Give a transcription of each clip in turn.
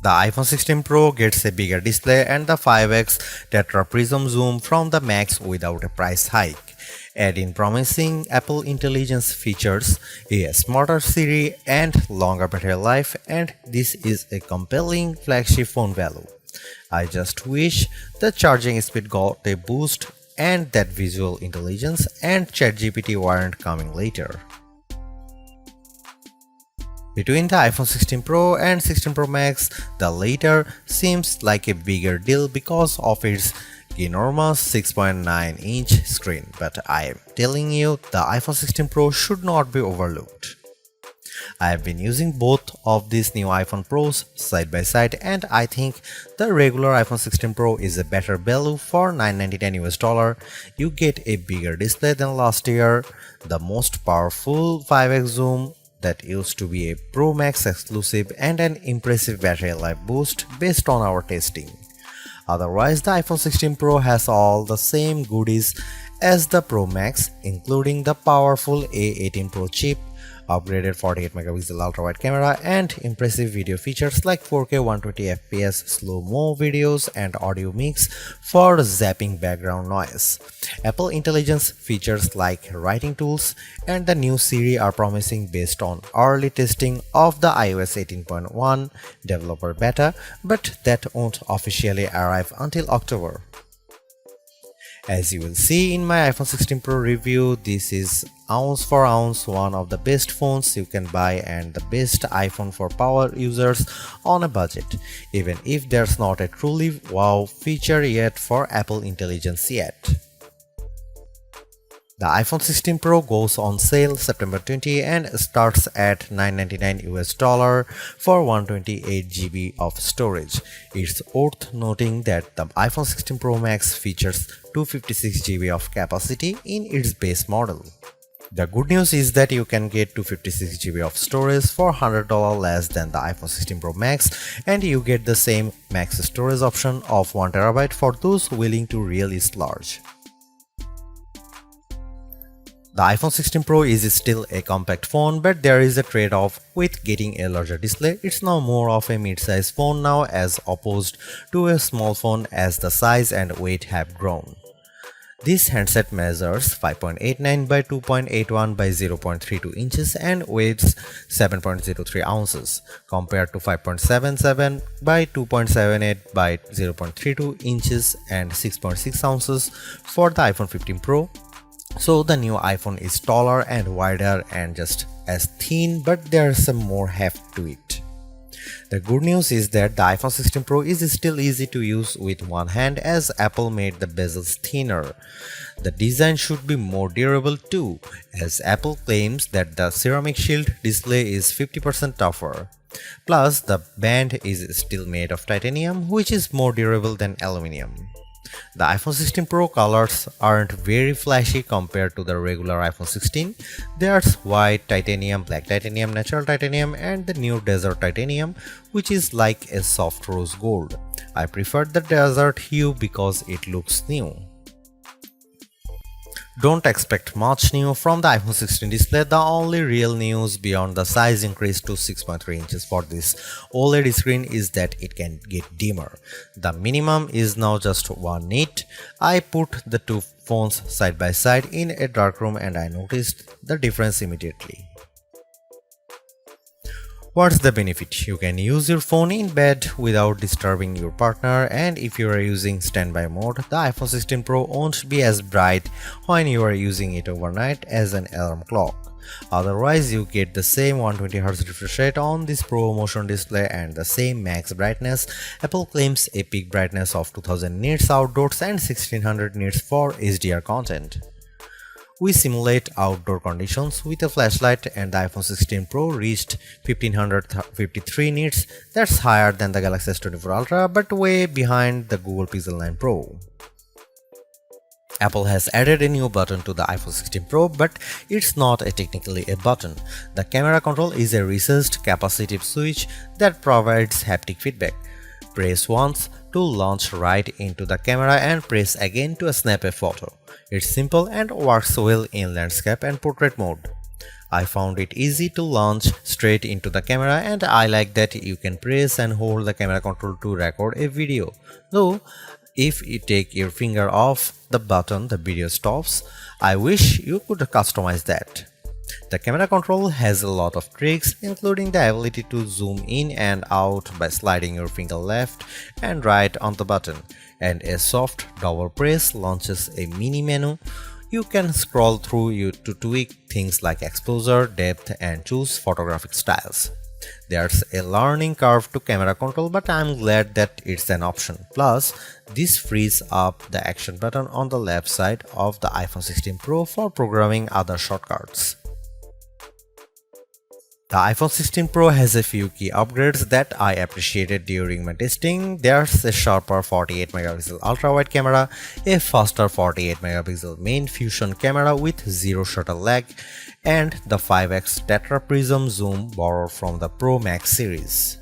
The iPhone 16 Pro gets a bigger display and the 5x tetra prism zoom from the Max without a price hike. Add in promising Apple Intelligence features, a smarter Siri and longer battery life, and this is a compelling flagship phone value. I just wish the charging speed got a boost and that visual intelligence and ChatGPT weren't coming later. Between the iPhone 16 Pro and 16 Pro Max, the latter seems like a bigger deal because of its enormous 6.9-inch screen, but I am telling you, the iPhone 16 Pro should not be overlooked. I have been using both of these new iPhone Pros side by side, and I think the regular iPhone 16 Pro is a better value for $999 US. You get a bigger display than last year, the most powerful 5x zoom that used to be a Pro Max exclusive, and an impressive battery life boost based on our testing. Otherwise, the iPhone 16 Pro has all the same goodies as the Pro Max, including the powerful A18 Pro chip, upgraded 48MP ultra-wide camera, and impressive video features like 4K 120fps slow-mo videos and audio mix for zapping background noise. Apple Intelligence features like writing tools and the new Siri are promising based on early testing of the iOS 18.1 developer beta, but that won't officially arrive until October. As you will see in my iPhone 16 Pro review, this is ounce for ounce one of the best phones you can buy and the best iPhone for power users on a budget, even if there's not a truly wow feature yet for Apple Intelligence yet. The iPhone 16 Pro goes on sale September 20 and starts at $999 US for 128GB of storage. It's worth noting that the iPhone 16 Pro Max features 256GB of capacity in its base model. The good news is that you can get 256GB of storage for $100 less than the iPhone 16 Pro Max, and you get the same max storage option of 1TB for those willing to really splurge. The iPhone 16 Pro is still a compact phone, but there is a trade-off with getting a larger display. It's now more of a mid-size phone now as opposed to a small phone as the size and weight have grown. This handset measures 5.89 by 2.81 by 0.32 inches and weighs 7.03 ounces, compared to 5.77 by 2.78 by 0.32 inches and 6.6 ounces for the iPhone 15 Pro. So the new iPhone is taller and wider and just as thin, but there's some more heft to it. The good news is that the iPhone 16 Pro is still easy to use with one hand as Apple made the bezels thinner. The design should be more durable too, as Apple claims that the ceramic shield display is 50% tougher. Plus, the band is still made of titanium, which is more durable than aluminum. The iPhone 16 Pro colors aren't very flashy compared to the regular iPhone 16. There's white titanium, black titanium, natural titanium, and the new desert titanium, which is like a soft rose gold. I prefer the desert hue because it looks new. Don't expect much new from the iPhone 16 display. The only real news beyond the size increase to 6.3 inches for this OLED screen is that it can get dimmer. The minimum is now just 1 nit. I put the two phones side by side in a dark room and I noticed the difference immediately. What's the benefit? You can use your phone in bed without disturbing your partner, and if you are using standby mode, the iPhone 16 Pro won't be as bright when you are using it overnight as an alarm clock. Otherwise, you get the same 120Hz refresh rate on this Pro Motion display and the same max brightness. Apple claims a peak brightness of 2000 nits outdoors and 1600 nits for HDR content. We simulate outdoor conditions with a flashlight and the iPhone 16 Pro reached 1553 nits. That's higher than the Galaxy S24 Ultra but way behind the Google Pixel 9 Pro. Apple has added a new button to the iPhone 16 Pro, but it's not technically a button. The camera control is a recessed capacitive switch that provides haptic feedback. Press once to launch right into the camera and press again to snap a photo. It's simple and works well in landscape and portrait mode. I found it easy to launch straight into the camera, and I like that you can press and hold the camera control to record a video. Though, if you take your finger off the button, the video stops. I wish you could customize that. The camera control has a lot of tricks, including the ability to zoom in and out by sliding your finger left and right on the button, and a soft double press launches a mini menu. You can scroll through it to tweak things like exposure, depth, and choose photographic styles. There's a learning curve to camera control, but I'm glad that it's an option. Plus, this frees up the action button on the left side of the iPhone 16 Pro for programming other shortcuts. The iPhone 16 Pro has a few key upgrades that I appreciated during my testing. There's a sharper 48 megapixel ultra-wide camera, a faster 48 megapixel main fusion camera with zero shutter lag, and the 5x tetra prism zoom borrowed from the Pro Max series.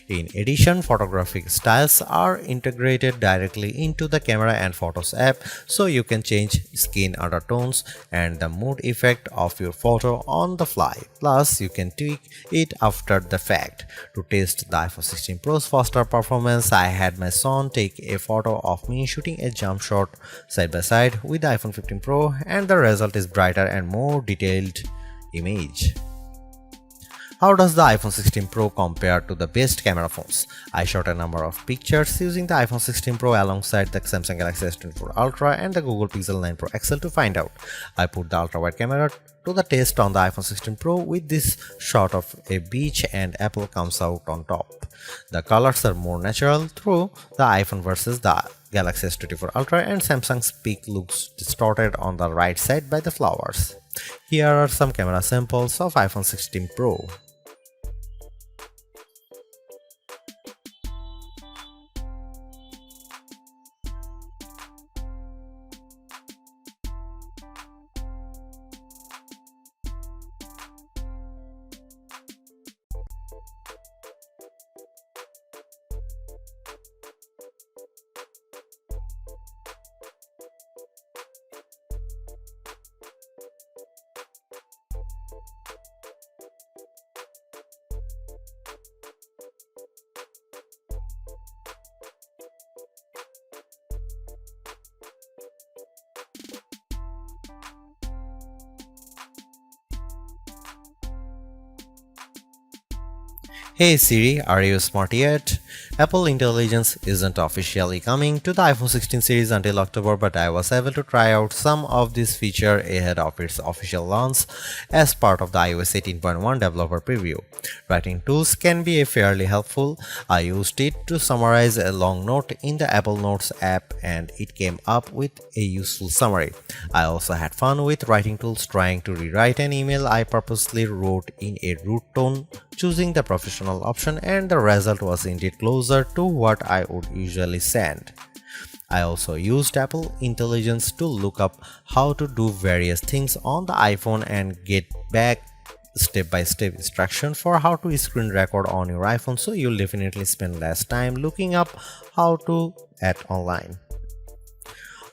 In addition, photographic styles are integrated directly into the Camera and Photos app, so you can change skin undertones and the mood effect of your photo on the fly. Plus, you can tweak it after the fact. To test the iPhone 16 Pro's faster performance, I had my son take a photo of me shooting a jump shot side by side with the iPhone 15 Pro, and the result is brighter and more detailed image. How does the iPhone 16 Pro compare to the best camera phones? I shot a number of pictures using the iPhone 16 Pro alongside the Samsung Galaxy S24 Ultra and the Google Pixel 9 Pro XL to find out. I put the ultra-wide camera to the test on the iPhone 16 Pro with this shot of a beach and apple comes out on top. The colors are more natural through the iPhone versus the Galaxy S24 Ultra, and Samsung's peak looks distorted on the right side by the flowers. Here are some camera samples of iPhone 16 Pro. Hey Siri, are you smart yet? Apple Intelligence isn't officially coming to the iPhone 16 series until October, but I was able to try out some of this feature ahead of its official launch as part of the iOS 18.1 developer preview. Writing tools can be fairly helpful. I used it to summarize a long note in the Apple Notes app and it came up with a useful summary. I also had fun with writing tools trying to rewrite an email I purposely wrote in a root tone, choosing the professional option, and the result was indeed closer to what I would usually send. I also used Apple Intelligence to look up how to do various things on the iPhone and get back step-by-step instruction for how to screen record on your iPhone, so you'll definitely spend less time looking up how to at online.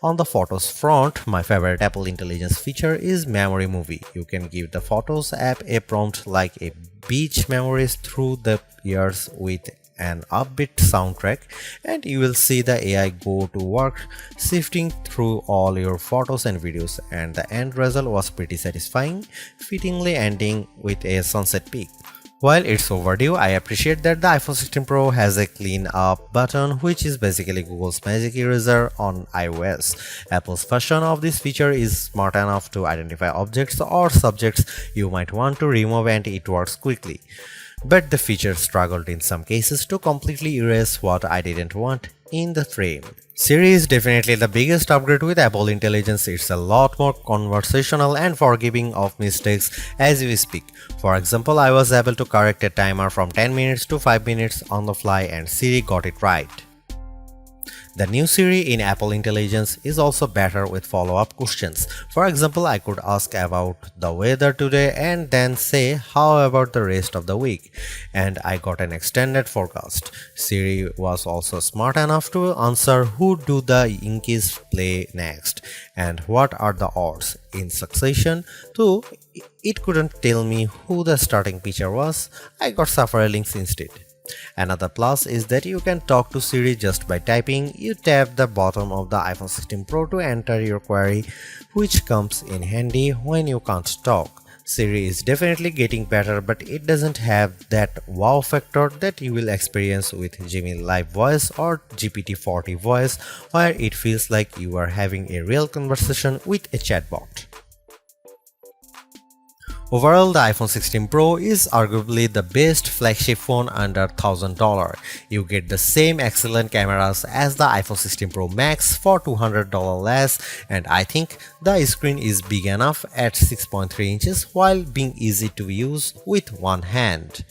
On the Photos front, my favorite Apple Intelligence feature is Memory Movie. You can give the Photos app a prompt like a beach memories through the years with an upbeat soundtrack, and you will see the AI go to work sifting through all your photos and videos, and the end result was pretty satisfying, fittingly ending with a sunset peak. While it's overdue, I appreciate that the iPhone 16 Pro has a clean up button, which is basically Google's Magic Eraser on iOS. Apple's version of this feature is smart enough to identify objects or subjects you might want to remove, and it works quickly. But the feature struggled in some cases to completely erase what I didn't want in the frame. Siri is definitely the biggest upgrade with Apple Intelligence. It's a lot more conversational and forgiving of mistakes as we speak. For example, I was able to correct a timer from 10 minutes to 5 minutes on the fly and Siri got it right. The new Siri in Apple Intelligence is also better with follow-up questions. For example, I could ask about the weather today and then say, how about the rest of the week? And I got an extended forecast. Siri was also smart enough to answer who do the Yankees play next and what are the odds in succession. Though it couldn't tell me who the starting pitcher was, I got several links instead. Another plus is that you can talk to Siri just by typing. You tap the bottom of the iPhone 16 Pro to enter your query, which comes in handy when you can't talk. Siri is definitely getting better, but it doesn't have that wow factor that you will experience with Gemini Live Voice or GPT-40 Voice, where it feels like you are having a real conversation with a chatbot. Overall, the iPhone 16 Pro is arguably the best flagship phone under $1,000. You get the same excellent cameras as the iPhone 16 Pro Max for $200 less, and I think the screen is big enough at 6.3 inches while being easy to use with one hand.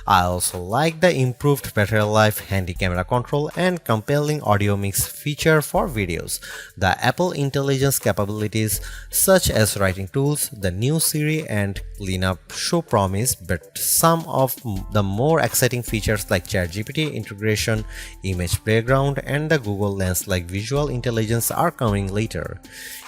I also like the improved battery life, handy camera control, and compelling audio mix feature for videos. The Apple Intelligence capabilities such as writing tools, the new Siri, and cleanup show promise, but some of the more exciting features like ChatGPT integration, image background, and the Google Lens like visual intelligence are coming later.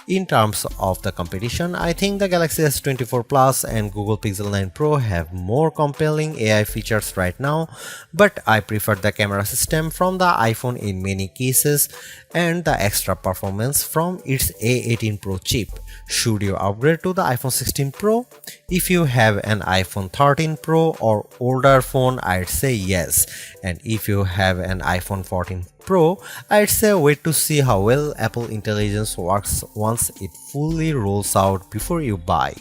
In terms of the competition, I think the Galaxy S24 Plus and Google Pixel 9 Pro have more compelling AI features right now, but I prefer the camera system from the iPhone in many cases and the extra performance from its A18 Pro chip. Should you upgrade to the iPhone 16 Pro? If you have an iPhone 13 Pro or older phone, I'd say yes. And if you have an iPhone 14 Pro, I'd say wait to see how well Apple Intelligence works once it fully rolls out before you buy.